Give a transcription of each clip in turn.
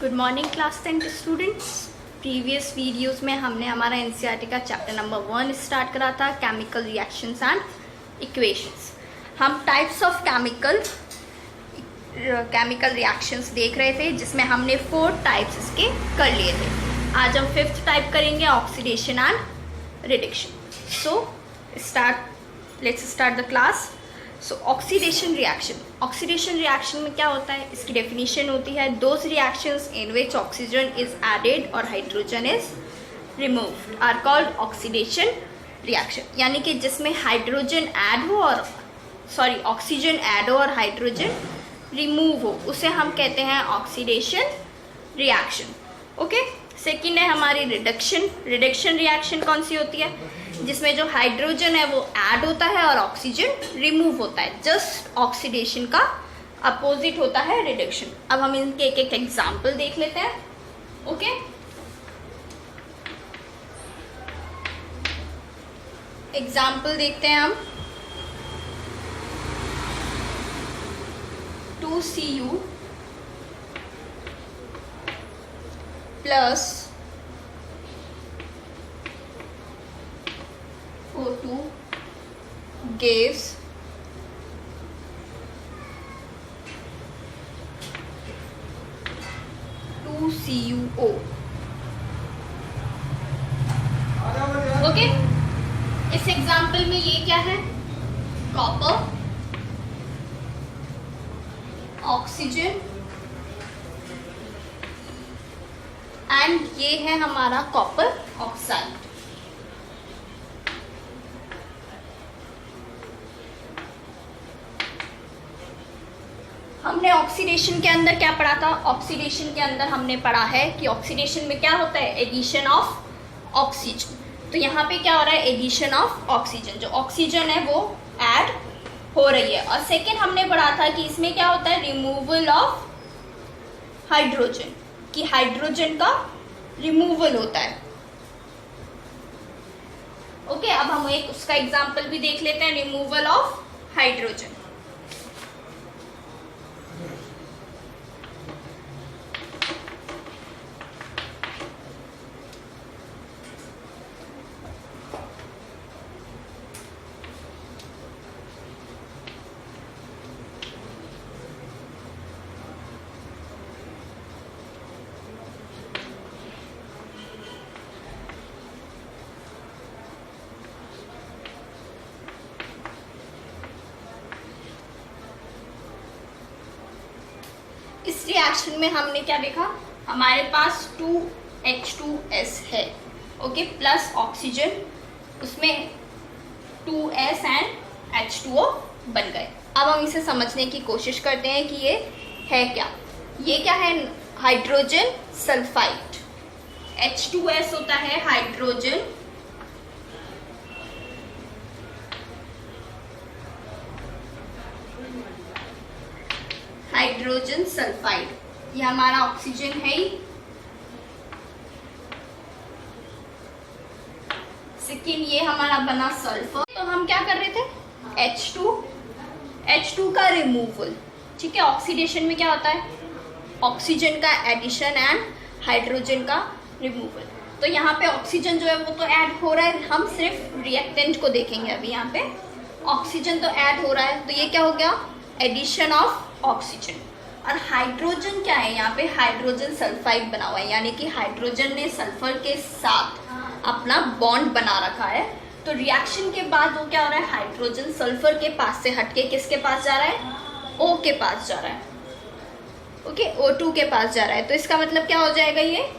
Good morning class 10 students. Previous videos में हमने हमारा एनसीईआरटी का चैप्टर नंबर 1 स्टार्ट करा था, केमिकल रिएक्शंस एंड इक्वेशंस। हम टाइप्स ऑफ केमिकल रिएक्शंस देख रहे थे, जिसमें हमने 4 टाइप्स इसके कर लिए थे। आज हम 5th टाइप करेंगे, oxidation and reduction. So let's start the class. So oxidation reaction में क्या होता है, इसकी डेफिनेशन होती है those reactions in which oxygen is added और hydrogen is removed are called oxidation reaction. यानी कि जिसमें हाइड्रोजन ऐड हो और ऑक्सीजन ऐड हो और हाइड्रोजन रिमूव हो, उसे हम कहते हैं ऑक्सीडेशन रिएक्शन। ओके, सेकेंड है हमारी रिडक्शन रिएक्शन। कौन सी होती है, जिसमें जो हाइड्रोजन है वो ऐड होता है और ऑक्सीजन रिमूव होता है। जस्ट ऑक्सीडेशन का अपोजिट होता है रिडक्शन। अब हम इनके एक एक एग्जाम्पल देख लेते हैं। ओके, एग्जाम्पल देखते हैं हम। 2Cu plus O2 gives CuO। Okay, इस एग्जाम्पल में ये क्या है, कॉपर, ऑक्सीजन एंड ये है हमारा कॉपर ऑक्साइड। हमने ऑक्सीडेशन के अंदर क्या पढ़ा था, ऑक्सीडेशन के अंदर हमने पढ़ा है कि ऑक्सीडेशन में क्या होता है, एडिशन ऑफ ऑक्सीजन। तो यहाँ पे क्या हो रहा है, एडिशन ऑफ ऑक्सीजन, जो ऑक्सीजन है वो ऐड हो रही है। और सेकेंड हमने पढ़ा था कि इसमें क्या होता है, रिमूवल ऑफ हाइड्रोजन, कि हाइड्रोजन का रिमूवल होता है। ओके, अब हम एक उसका एग्जाम्पल भी देख लेते हैं, रिमूवल ऑफ हाइड्रोजन। इस रिएक्शन में हमने क्या देखा, हमारे पास 2H2S है, ओके, प्लस ऑक्सीजन, उसमें 2S एंड H2O बन गए। अब हम इसे समझने की कोशिश करते हैं कि ये है क्या। ये क्या है, हाइड्रोजन सल्फाइड। H2S होता है हाइड्रोजन सल्फाइड। ये हमारा ऑक्सीजन है ही। सेकेंड ये हमारा बना सल्फर। तो हम क्या कर रहे थे, H2 का रिमूवल। ठीक है, ऑक्सीडेशन में क्या होता है, ऑक्सीजन का एडिशन एंड हाइड्रोजन का रिमूवल। तो यहाँ पे ऑक्सीजन जो है वो तो ऐड हो रहा है, हम सिर्फ रिएक्टेंट को देखेंगे अभी। यहाँ पे ऑक्सीजन तो ऐड हो रहा है, तो ये क्या हो गया, एडिशन ऑफ ऑक्सीजन। और हाइड्रोजन क्या है, यहाँ पे हाइड्रोजन सल्फाइड बना हुआ है, यानी कि हाइड्रोजन ने सल्फर के साथ अपना बॉन्ड बना रखा है। तो रिएक्शन के बाद वो क्या हो रहा है, हाइड्रोजन सल्फर के पास से हटके किसके पास जा रहा है, O के पास जा रहा है। ओके, O2 के पास जा रहा है। तो इसका मतलब क्या हो जाएगा, ये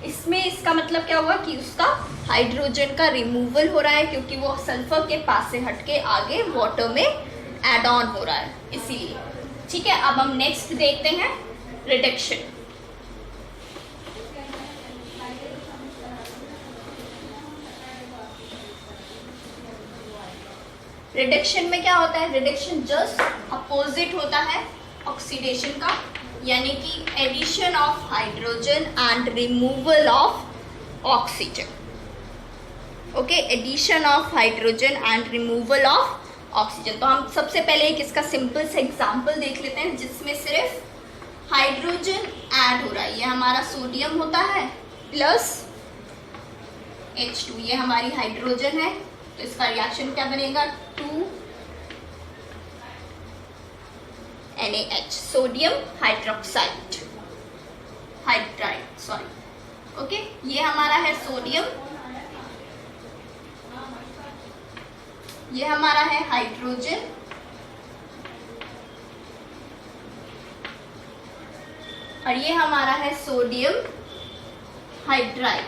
इसमें इसका मतलब क्या हुआ कि उसका हाइड्रोजन का रिमूवल हो रहा है, क्योंकि वो सल्फर के पास से हटके आगे वाटर में एड ऑन हो रहा है, इसीलिए। ठीक है, अब हम नेक्स्ट देखते हैं, रिडक्शन। रिडक्शन में क्या होता है, रिडक्शन जस्ट अपोजिट होता है ऑक्सीडेशन का, यानी कि addition of hydrogen and removal of oxygen. Okay, addition of hydrogen and removal of oxygen. तो हम सबसे पहले एक इसका सिंपल से एग्जाम्पल देख लेते हैं, जिसमें सिर्फ हाइड्रोजन ऐड हो रहा है, ये हमारा सोडियम होता है प्लस H2, ये हमारी हाइड्रोजन है, तो इसका रिएक्शन क्या बनेगा 2NaH, sodium hydroxide sorry. Okay, ये हमारा है सोडियम, ये हमारा है हाइड्रोजन, और ये हमारा है सोडियम हाइड्राइड।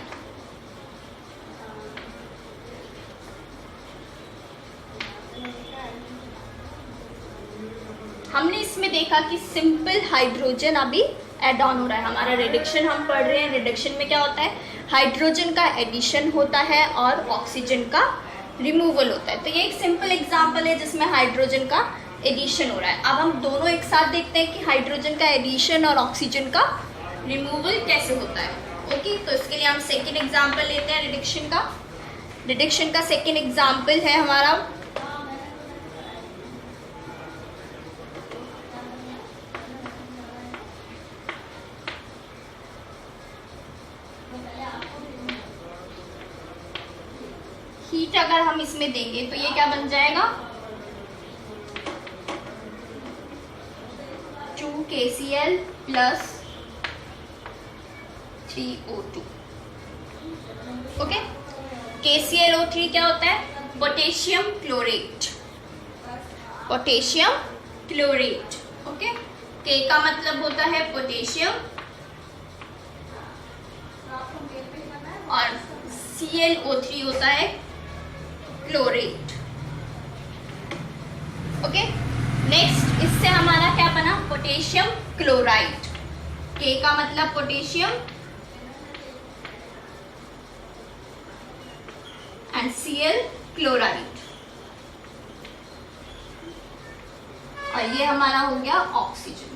हमने इसमें देखा कि सिंपल हाइड्रोजन अभी ऐड ऑन हो रहा है, हमारा रिडक्शन हम पढ़ रहे हैं। रिडक्शन में क्या होता है, हाइड्रोजन का एडिशन होता है और ऑक्सीजन का रिमूवल होता है। तो ये एक सिंपल एग्जांपल है जिसमें हाइड्रोजन का एडिशन हो रहा है। अब हम दोनों एक साथ देखते हैं कि हाइड्रोजन का एडिशन और ऑक्सीजन का रिमूवल कैसे होता है। ओके, तो इसके लिए हम सेकेंड एग्जाम्पल लेते हैं रिडक्शन का। रिडक्शन का सेकेंड एग्जाम्पल है हमारा हीट। अगर हम इसमें देंगे तो ये क्या बन जाएगा 2KCl plus 3O2। Okay, KClO3 क्या होता है, potassium chlorate, potassium chlorate. Okay, K का मतलब होता है पोटेशियम और ClO3 होता है क्लोरेट। ओके, नेक्स्ट इससे हमारा क्या बना, पोटेशियम क्लोराइड। K का मतलब पोटेशियम एंड Cl क्लोराइड, और ये हमारा हो गया ऑक्सीजन।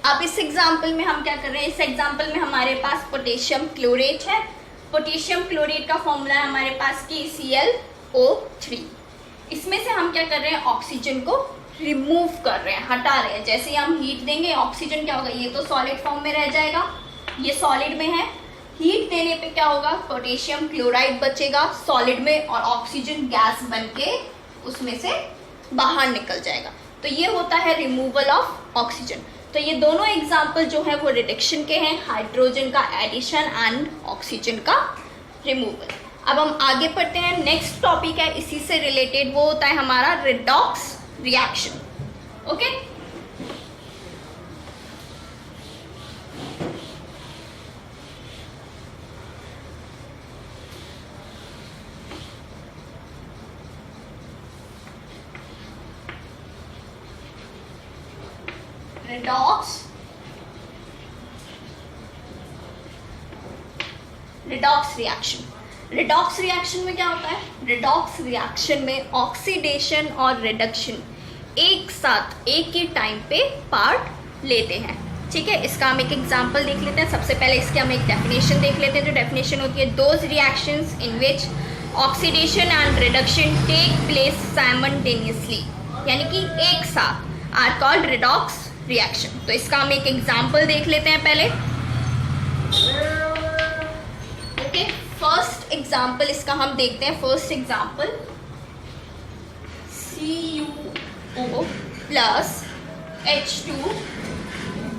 अब इस एग्जाम्पल में हम क्या कर रहे हैं, इस एग्जाम्पल में हमारे पास पोटेशियम क्लोरेट है। पोटेशियम क्लोरेट का फॉर्मूला है हमारे पास KClO3। इसमें से हम क्या कर रहे हैं, ऑक्सीजन को रिमूव कर रहे हैं, हटा रहे हैं। जैसे ही हम हीट देंगे ऑक्सीजन क्या होगा, ये तो सॉलिड फॉर्म में रह जाएगा, ये सॉलिड में है। हीट देने पे क्या होगा, पोटेशियम क्लोराइड बचेगा सॉलिड में और ऑक्सीजन गैस बनके उसमें से बाहर निकल जाएगा। तो ये होता है रिमूवल ऑफ ऑक्सीजन। तो ये दोनों एग्जाम्पल जो है वो रिडक्शन के हैं, हाइड्रोजन का एडिशन एंड ऑक्सीजन का रिमूवल। अब हम आगे पढ़ते हैं, नेक्स्ट टॉपिक है इसी से रिलेटेड, वो होता है हमारा redox reaction. Okay, redox reaction. Redox reaction में क्या होता है, रिडॉक्स रिएक्शन में ऑक्सीडेशन और रिडक्शन एक साथ एक ही टाइम पे पार्ट लेते हैं। ठीक है, इसका हम एक एग्जांपल देख लेते हैं। सबसे पहले इसके हम एक डेफिनेशन देख लेते हैं। जो डेफिनेशन होती है, those reactions in which oxidation and reduction take place simultaneously, यानी कि एक साथ, आर कॉल्ड रिडॉक्स रिएक्शन। तो इसका हम एक एग्जांपल देख लेते हैं पहले। ओके, फर्स्ट एग्जांपल इसका हम देखते हैं। First example CuO plus H2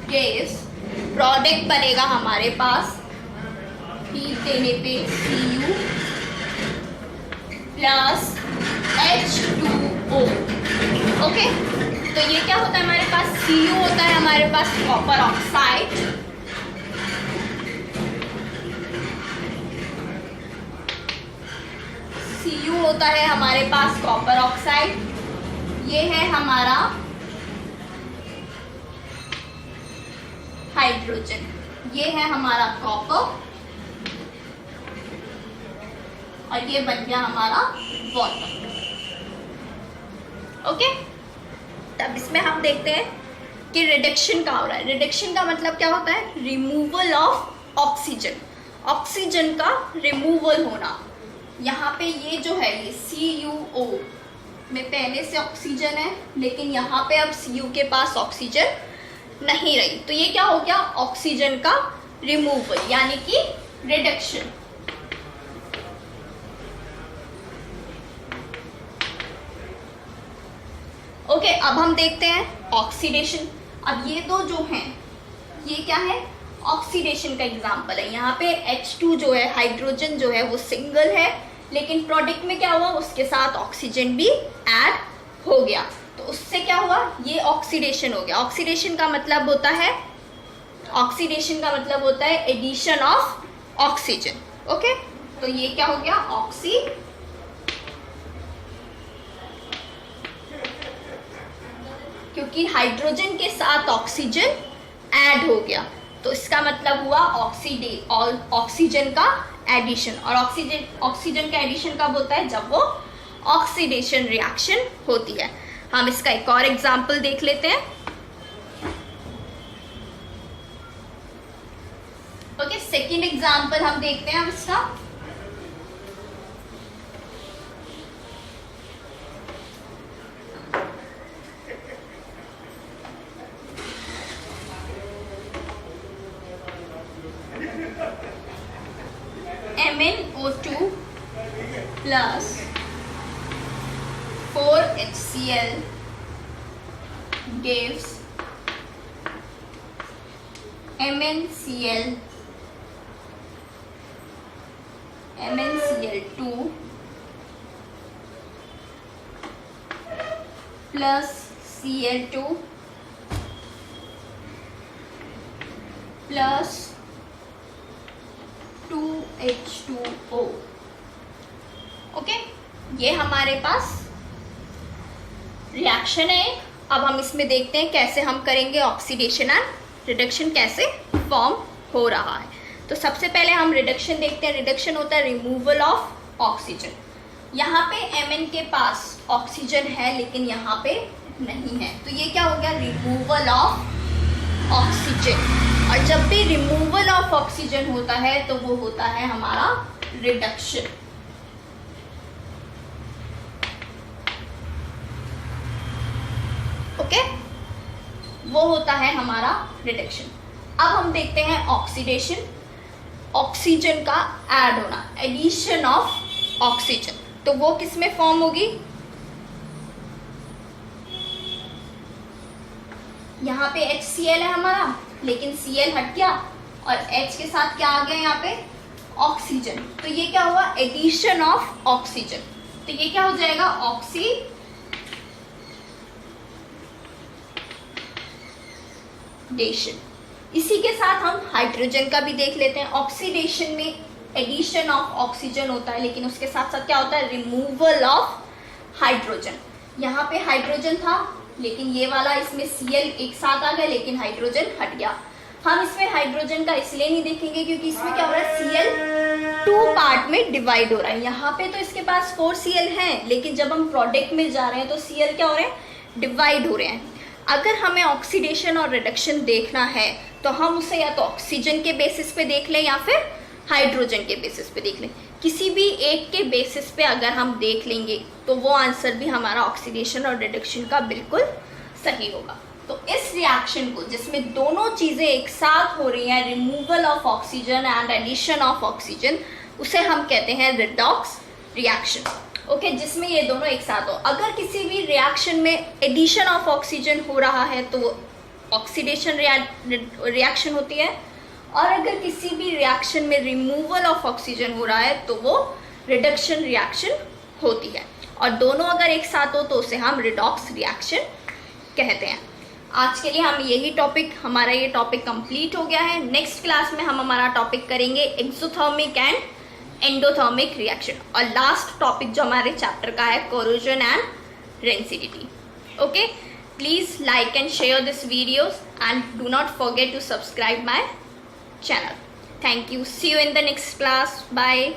gas, product बनेगा हमारे पास हीट देने पे Cu प्लस H2O। ओके, तो ये क्या होता है हमारे पास, Cu होता है हमारे पास कॉपर ऑक्साइड, Cu होता है हमारे पास कॉपर ऑक्साइड, ये है हमारा हाइड्रोजन, ये है हमारा कॉपर, और ये बन गया हमारा वाटर। ओके, तब इसमें हम देखते हैं कि रिडक्शन का हो रहा है। रिडक्शन का मतलब क्या होता है, रिमूवल ऑफ ऑक्सीजन, ऑक्सीजन का रिमूवल होना। यहाँ पे ये जो है ये CuO में पहले से ऑक्सीजन है, लेकिन यहाँ पे अब Cu के पास ऑक्सीजन नहीं रही, तो ये क्या हो गया, ऑक्सीजन का रिमूवल यानी कि रिडक्शन। ओके, अब हम देखते हैं ऑक्सीडेशन। अब ये दो जो हैं ये क्या है, ऑक्सीडेशन का एग्जांपल है। यहाँ पे H2 जो है, हाइड्रोजन जो है वो सिंगल है, लेकिन प्रोडक्ट में क्या हुआ, उसके साथ ऑक्सीजन भी ऐड हो गया, तो उससे क्या हुआ, ये ऑक्सीडेशन हो गया। ऑक्सीडेशन का मतलब होता है, ऑक्सीडेशन का मतलब होता है एडिशन ऑफ ऑक्सीजन। ओके, तो ये क्या हो गया, ऑक्सी, क्योंकि हाइड्रोजन के साथ ऑक्सीजन ऐड हो गया, तो इसका मतलब हुआ ऑक्सीजन का एडिशन। और ऑक्सीजन का एडिशन कब होता है, जब वो ऑक्सीडेशन रिएक्शन होती है। हम इसका एक और एग्जांपल देख लेते हैं। ओके, सेकंड एग्जांपल हम देखते हैं अब इसका। MnO2 plus 4HCl gives MnCl2 plus Cl2 plus 2H2O। Okay, ये हमारे पास रिएक्शन है। अब हम इसमें देखते हैं कैसे हम करेंगे ऑक्सीडेशन एंड रिडक्शन, कैसे फॉर्म हो रहा है। तो सबसे पहले हम रिडक्शन देखते हैं। रिडक्शन होता है रिमूवल ऑफ ऑक्सीजन। यहाँ पे Mn के पास ऑक्सीजन है, लेकिन यहाँ पे नहीं है, तो ये क्या हो गया, रिमूवल ऑफ ऑक्सीजन। और जब भी रिमूवल ऑफ ऑक्सीजन होता है तो वो होता है हमारा रिडक्शन। ओके, वो होता है हमारा रिडक्शन। अब हम देखते हैं ऑक्सीडेशन। ऑक्सीजन का ऐड होना, एडिशन ऑफ ऑक्सीजन, तो वो किस में फॉर्म होगी, यहाँ पे HCl है हमारा, लेकिन Cl हट गया और H के साथ क्या आ गया यहाँ पे, ऑक्सीजन, तो ये क्या हुआ, एडिशन ऑफ ऑक्सीजन, तो ये क्या हो जाएगा, ऑक्सीडेशन। इसी के साथ हम हाइड्रोजन का भी देख लेते हैं। ऑक्सीडेशन में एडिशन ऑफ ऑक्सीजन होता है, लेकिन उसके साथ साथ क्या होता है, रिमूवल ऑफ हाइड्रोजन। यहाँ पे हाइड्रोजन था, लेकिन ये वाला इसमें Cl एक साथ आ गया, लेकिन हाइड्रोजन हट गया। हम इसमें हाइड्रोजन का इसलिए नहीं देखेंगे क्योंकि इसमें क्या हो रहा है, Cl 2 पार्ट में डिवाइड हो रहा है। यहाँ पे तो इसके पास 4 Cl हैं, लेकिन जब हम प्रोडक्ट में जा रहे हैं तो Cl क्या हो रहे हैं, डिवाइड हो रहे हैं। अगर हमें ऑक्सीडेशन और रिडक्शन देखना है तो हम उसे या तो ऑक्सीजन के बेसिस पे देख लें या फिर हाइड्रोजन के बेसिस पे देख लें। किसी भी एक के बेसिस पे अगर हम देख लेंगे तो वो आंसर भी हमारा ऑक्सीडेशन और रिडक्शन का बिल्कुल सही होगा। तो इस रिएक्शन को जिसमें दोनों चीज़ें एक साथ हो रही हैं, removal of oxygen and addition of oxygen, उसे हम कहते हैं रिडॉक्स रिएक्शन। ओके, जिसमें ये दोनों एक साथ हो। अगर किसी भी रिएक्शन में एडिशन ऑफ ऑक्सीजन हो रहा है तो वो ऑक्सीडेशन रिएक्शन होती है, और अगर किसी भी रिएक्शन में रिमूवल ऑफ ऑक्सीजन हो रहा है तो वो रिडक्शन रिएक्शन होती है। और दोनों अगर एक साथ हो तो उसे हम रिडॉक्स रिएक्शन कहते हैं। आज के लिए हम यही टॉपिक, हमारा ये टॉपिक कंप्लीट हो गया है। नेक्स्ट क्लास में हम हमारा टॉपिक करेंगे एक्सोथर्मिक एंड एंडोथर्मिक रिएक्शन, और लास्ट टॉपिक जो हमारे चैप्टर का है corrosion and rancidity. Okay, please like and share this videos and do not forget to subscribe my channel. Thank you. See you in the next class. Bye.